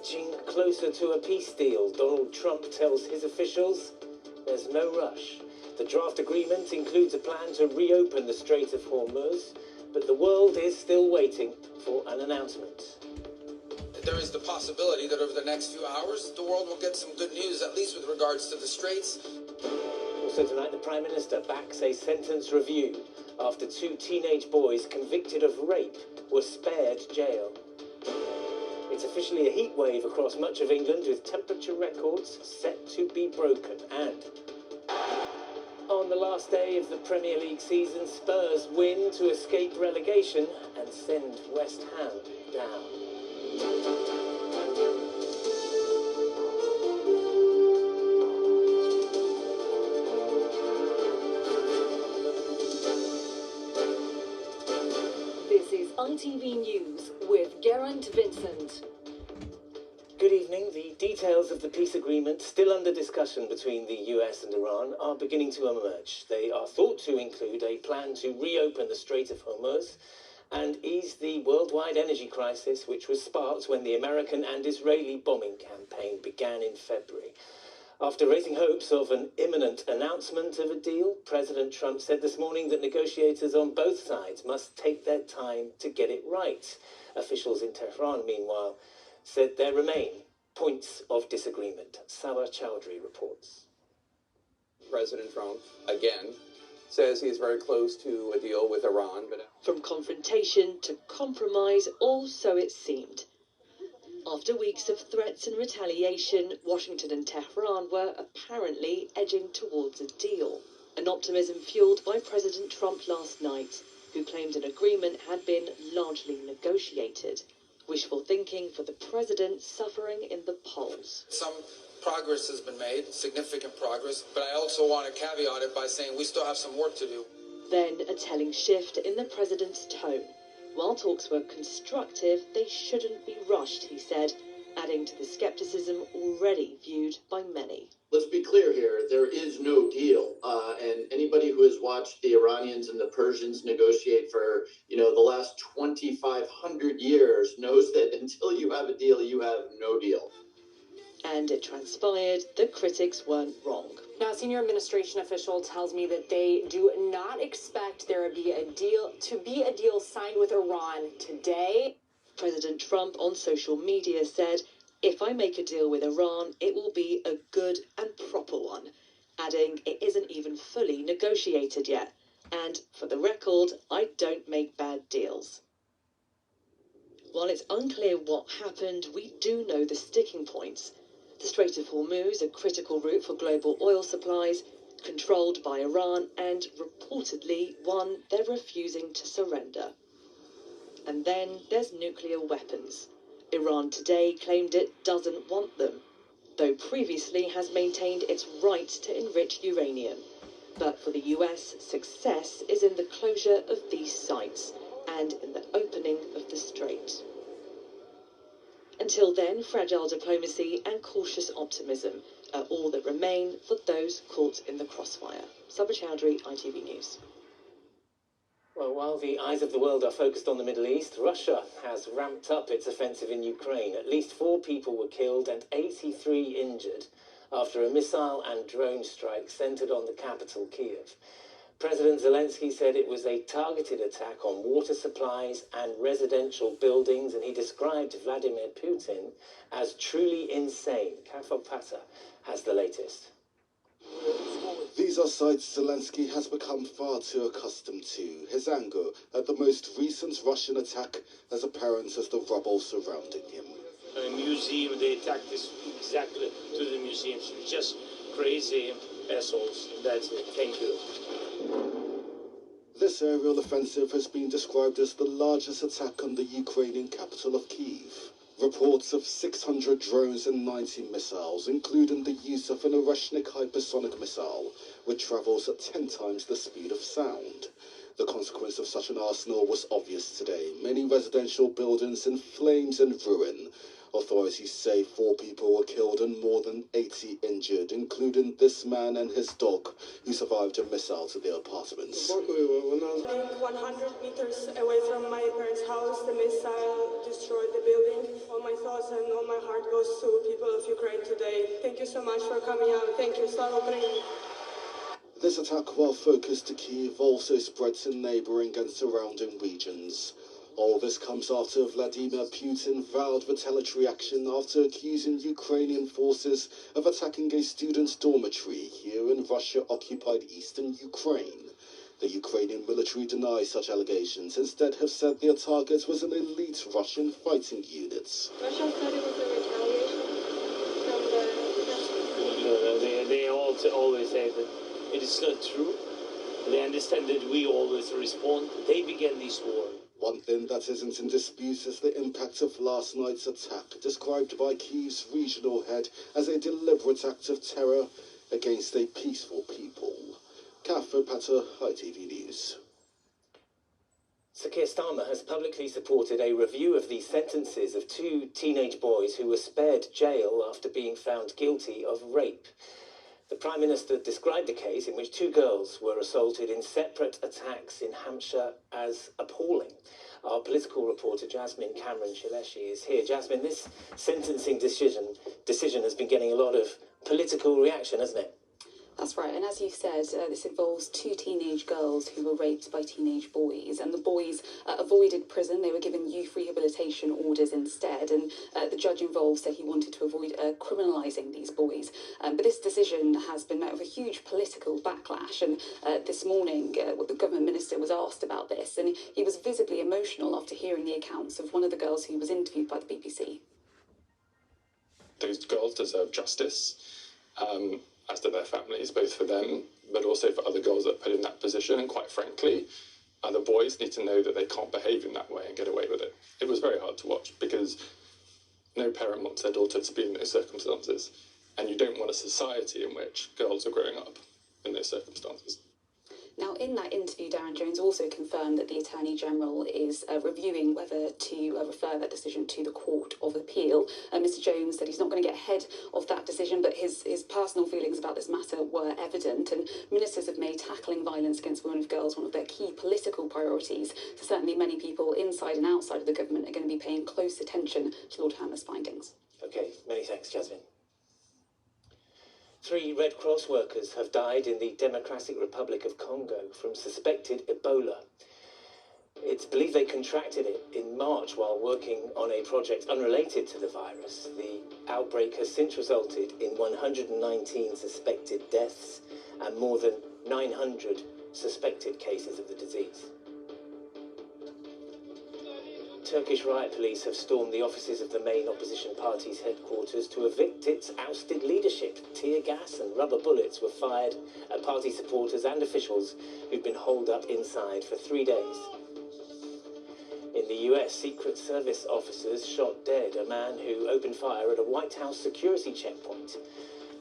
Edging closer to a peace deal, Donald Trump tells his officials there's no rush. The draft agreement includes a plan to reopen the Strait of Hormuz, but the world is still waiting for an announcement. There is the possibility that over the next few hours, the world will get some good news, at least with regards to the Straits. Also tonight, the Prime Minister backs a sentence review after 2 teenage boys convicted of rape were spared jail. It's officially a heat wave across much of England, with temperature records set to be broken. And on the last day of the Premier League season, Spurs win to escape relegation and send West Ham down. This is ITV News with Geraint, Vincent. Good evening. The details of the peace agreement, still under discussion between the US and Iran, are beginning to emerge. They are thought to include a plan to reopen the Strait of Hormuz and ease the worldwide energy crisis, which was sparked when the American and Israeli bombing campaign began in February. After raising hopes of an imminent announcement of a deal, President Trump said this morning that negotiators on both sides must take their time to get it right. Officials in Tehran, meanwhile, said there remain points of disagreement. Sawar Chowdhury reports. President Trump, again, says he is very close to a deal with Iran. But from confrontation to compromise, or so it seemed. After weeks of threats and retaliation, Washington and Tehran were apparently edging towards a deal. An optimism fueled by President Trump last night, who claimed an agreement had been largely negotiated. Wishful thinking for the president suffering in the polls. Some progress has been made, significant progress, but I also want to caveat it by saying we still have some work to do. Then a telling shift in the president's tone. While talks were constructive, they shouldn't be rushed, he said, adding to the skepticism already viewed by many. Let's be clear here, there is no deal. And anybody who has watched the Iranians and the Persians negotiate for, the last 2,500 years knows that until you have a deal, you have no deal. And it transpired the critics weren't wrong. Now, a senior administration official tells me that they do not expect there to be a deal signed with Iran today. President Trump on social media said, "If I make a deal with Iran, it will be a good and proper one," adding it isn't even fully negotiated yet. And for the record, I don't make bad deals. While it's unclear what happened, we do know the sticking points. The Strait of Hormuz, a critical route for global oil supplies, controlled by Iran and reportedly one they're refusing to surrender. And then there's nuclear weapons. Iran today claimed it doesn't want them, though previously has maintained its right to enrich uranium. But for the US, success is in the closure of these sites and in the opening of the strait. Until then, fragile diplomacy and cautious optimism are all that remain for those caught in the crossfire. Sawar Chowdhury, ITV News. Well, while the eyes of the world are focused on the Middle East, Russia has ramped up its offensive in Ukraine. At least 4 people were killed and 83 injured after a missile and drone strike centered on the capital, Kiev. President Zelensky said it was a targeted attack on water supplies and residential buildings, and he described Vladimir Putin as truly insane. Kafel Pata has the latest. These are sights Zelensky has become far too accustomed to. His anger at the most recent Russian attack as apparent as the rubble surrounding him. A museum, they attacked this exactly to the museum. So just crazy assholes. That's it. Thank you. This aerial offensive has been described as the largest attack on the Ukrainian capital of Kyiv. Reports of 600 drones and 90 missiles, including the use of an Oreshnik hypersonic missile, which travels at 10 times the speed of sound. The consequence of such an arsenal was obvious today. Many residential buildings in flames and ruin. Authorities say 4 people were killed and more than 80 injured, including this man and his dog, who survived a missile to their apartments. 100 meters away from my parents' house, the missile destroyed the building. All my thoughts and all my heart goes to people of Ukraine today. Thank you so much for coming out. Thank you. Slava Ukraini. This attack, while focused to Kyiv, also spread to neighbouring and surrounding regions. All this comes after Vladimir Putin vowed retaliatory action after accusing Ukrainian forces of attacking a student's dormitory here in Russia-occupied eastern Ukraine. The Ukrainian military denies such allegations, instead have said their target was an elite Russian fighting unit. Russia said it was a retaliation from the... They always say that it is not true. They understand that we always respond. They began this war. One thing that isn't in dispute is the impact of last night's attack, described by Kyiv's regional head as a deliberate act of terror against a peaceful people. Catherine Patter, ITV News. Sir Keir Starmer has publicly supported a review of the sentences of 2 teenage boys who were spared jail after being found guilty of rape. The Prime Minister described the case in which 2 girls were assaulted in separate attacks in Hampshire as appalling. Our political reporter Jasmine Cameron-Chileshi is here. Jasmine, this sentencing decision has been getting a lot of political reaction, hasn't it? That's right, and as you said, this involves 2 teenage girls who were raped by teenage boys, and the boys avoided prison. They were given youth rehabilitation orders instead, and the judge involved said he wanted to avoid criminalising these boys. But this decision has been met with a huge political backlash, and this morning the government minister was asked about this, and he was visibly emotional after hearing the accounts of one of the girls who was interviewed by the BBC. Those girls deserve justice. As do their families, both for them, but also for other girls that are put in that position. And quite frankly, other boys need to know that they can't behave in that way and get away with it. It was very hard to watch because no parent wants their daughter to be in those circumstances. And you don't want a society in which girls are growing up in those circumstances. Now, in that interview, Darren Jones also confirmed that the Attorney General is reviewing whether to refer that decision to the Court of Appeal. Mr Jones said he's not going to get ahead of that decision, but his personal feelings about this matter were evident, and ministers have made tackling violence against women and girls one of their key political priorities. So certainly many people inside and outside of the government are going to be paying close attention to Lord Hammer's findings. OK, many thanks, Jasmine. 3 Red Cross workers have died in the Democratic Republic of Congo from suspected Ebola. It's believed they contracted it in March while working on a project unrelated to the virus. The outbreak has since resulted in 119 suspected deaths and more than 900 suspected cases of the disease. Turkish riot police have stormed the offices of the main opposition party's headquarters to evict its ousted leadership. Tear gas and rubber bullets were fired at party supporters and officials who've been holed up inside for 3 days. In the US, Secret Service officers shot dead a man who opened fire at a White House security checkpoint.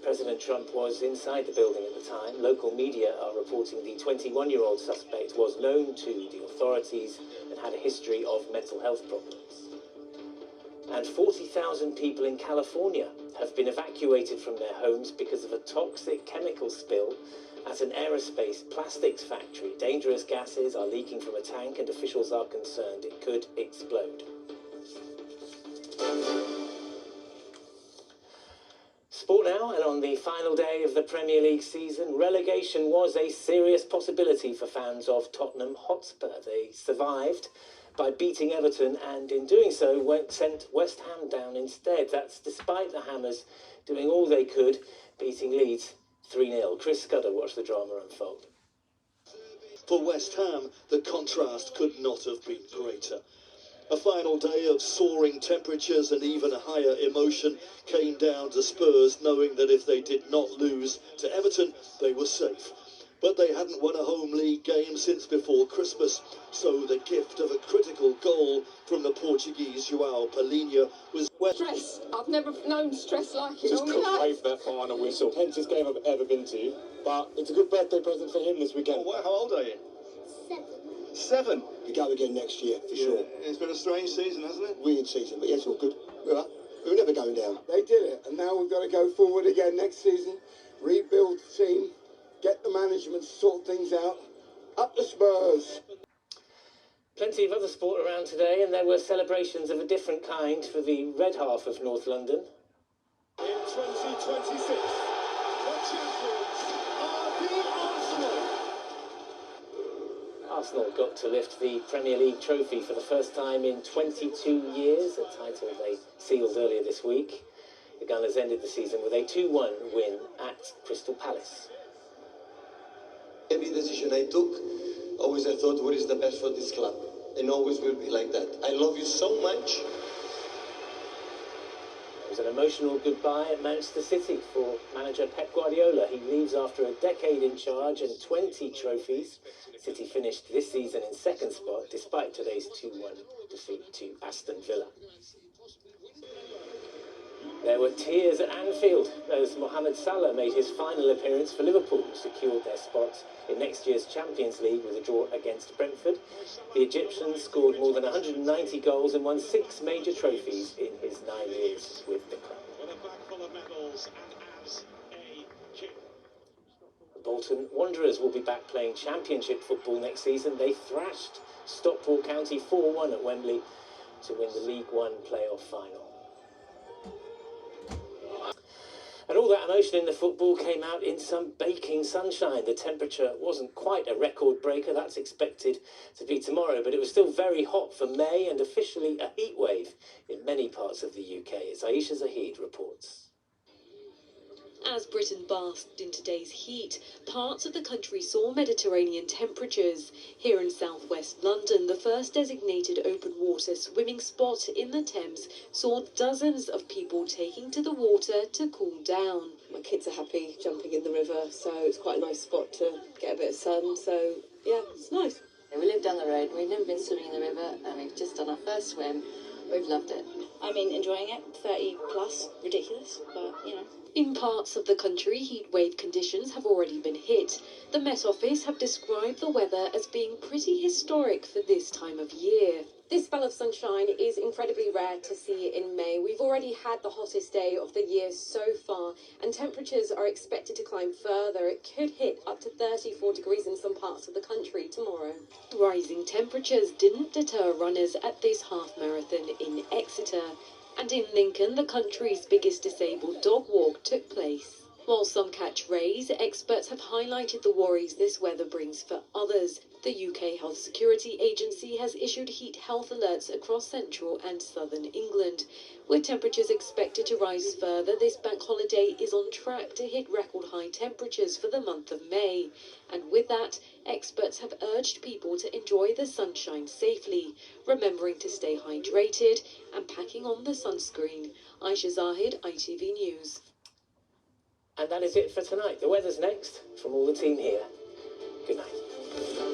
President Trump was inside the building at the time. Local media are reporting the 21-year-old suspect was known to the authorities and had a history of mental health problems. And 40,000 people in California have been evacuated from their homes because of a toxic chemical spill at an aerospace plastics factory. Dangerous gases are leaking from a tank and officials are concerned it could explode. Sport now, and on the final day of the Premier League season, relegation was a serious possibility for fans of Tottenham Hotspur. They survived by beating Everton and in doing so sent West Ham down instead. That's despite the Hammers doing all they could, beating Leeds 3-0. Chris Scudder watched the drama unfold. For West Ham, the contrast could not have been greater. A final day of soaring temperatures and even a higher emotion came down to Spurs, knowing that if they did not lose to Everton, they were safe. But they hadn't won a home league game since before Christmas, so the gift of a critical goal from the Portuguese João Palhinha was... Stress. I've never known stress like it. Just couldn't wait for that final whistle. Hence game I've ever been to, but it's a good birthday present for him this weekend. Oh, wow, how old are you? 7. 7? We go again next year, for sure. It's been a strange season, hasn't it? Weird season, but yes, all good. We're up. We were never going down. They did it, and now we've got to go forward again next season, rebuild the team, get the management, sort things out. Up the Spurs. Plenty of other sport around today, and there were celebrations of a different kind for the red half of North London. In 2026, the champions are the Arsenal. Arsenal got to lift the Premier League trophy for the first time in 22 years, a title they sealed earlier this week. The Gunners ended the season with a 2-1 win at Crystal Palace. Every decision I took, always I thought, what is the best for this club? And always will be like that. I love you so much. It was an emotional goodbye at Manchester City for manager Pep Guardiola. He leaves after a decade in charge and 20 trophies. City finished this season in second spot despite today's 2-1 defeat to Aston Villa. There were tears at Anfield as Mohamed Salah made his final appearance for Liverpool, secured their spot in next year's Champions League with a draw against Brentford. The Egyptian scored more than 190 goals and won 6 major trophies in his 9 years with the club. Bolton Wanderers will be back playing Championship football next season. They thrashed Stockport County 4-1 at Wembley to win the League One playoff final. And all that emotion in the football came out in some baking sunshine. The temperature wasn't quite a record breaker. That's expected to be tomorrow, but it was still very hot for May and officially a heat wave in many parts of the UK, as Aisha Zahid reports. As Britain basked in today's heat, parts of the country saw Mediterranean temperatures. Here in southwest London, the first designated open water swimming spot in the Thames saw dozens of people taking to the water to cool down. My kids are happy jumping in the river, so it's quite a nice spot to get a bit of sun, so yeah, it's nice. We live down the road, we've never been swimming in the river, and we've just done our first swim. We've loved it. I mean, enjoying it, 30 plus, ridiculous, but you know. In parts of the country, heatwave conditions have already been hit. The Met Office have described the weather as being pretty historic for this time of year. This spell of sunshine is incredibly rare to see in May. We've already had the hottest day of the year so far, and temperatures are expected to climb further. It could hit up to 34 degrees in some parts of the country tomorrow. Rising temperatures didn't deter runners at this half marathon in Exeter. And in Lincoln, the country's biggest disabled dog walk took place. While some catch rays, experts have highlighted the worries this weather brings for others. The UK Health Security Agency has issued heat health alerts across central and southern England. With temperatures expected to rise further, this bank holiday is on track to hit record high temperatures for the month of May. And with that, experts have urged people to enjoy the sunshine safely, remembering to stay hydrated and packing on the sunscreen. Aisha Zahid, ITV News. And that is it for tonight. The weather's next from all the team here. Good night.